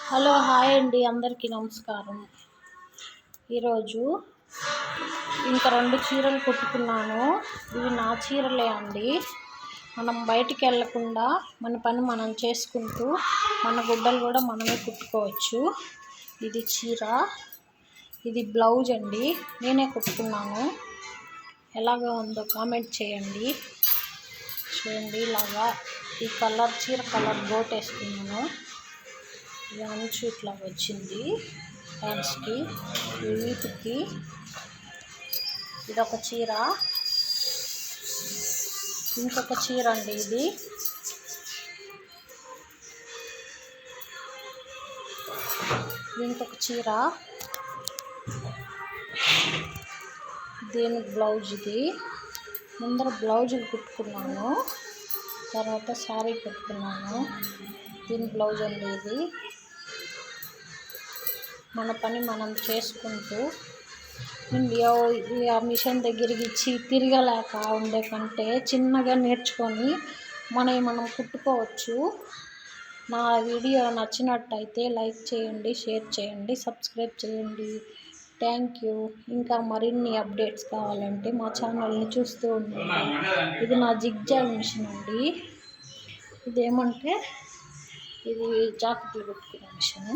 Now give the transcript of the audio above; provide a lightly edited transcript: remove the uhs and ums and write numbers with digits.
Hello hi అండి, అందరికీ నమస్కారం. ఈరోజు ఇంకా 2 చీరలు కుట్టుకున్నాను. ఇవి నా చీరలే అండి. మనం బయటికి వెళ్ళకుండా మన పని మనం చేసుకుంటూ మన గుడ్డలు కూడా మనమే కుట్టుకోవచ్చు. ఇది చీర, ఇది బ్లౌజ్ అండి. నేనే కుట్టుకున్నాను. ఎలాగా ఉందో కామెంట్ చేయండి. చూడండి, ఇలాగా ఈ కలర్ చీర కలర్ గోట్ వేసుకున్నాను. ఇది అంచు ఇట్లా వచ్చింది హ్యాండ్స్కి, వీటికి. ఇదొక చీర, ఇంకొక చీర అండి. ఇది ఇంకొక చీర, దీనికి బ్లౌజ్. ఇది ముందర బ్లౌజులు కుట్టుకున్నాను, తర్వాత శారీ కుట్టుకున్నాను. దీని బ్లౌజ్ అండి. ఇది మన పని మనం చేసుకుంటూ ఆ మిషన్ దగ్గరికి ఇచ్చి తిరగలేక ఉండే కంటే చిన్నగా నేర్చుకొని మనం కుట్టుకోవచ్చు. నా వీడియో నచ్చినట్టయితే లైక్ చేయండి, షేర్ చేయండి, సబ్స్క్రైబ్ చేయండి. Thank you. ఇంకా మరిన్ని అప్డేట్స్ కావాలంటే మా ఛానల్ని చూస్తూ ఉండండి. ఇది నా జిగ్జాగ్ మిషన్ అండి. ఇదేమంటే ఇది జాకెట్లు కుట్టుకునే మిషను.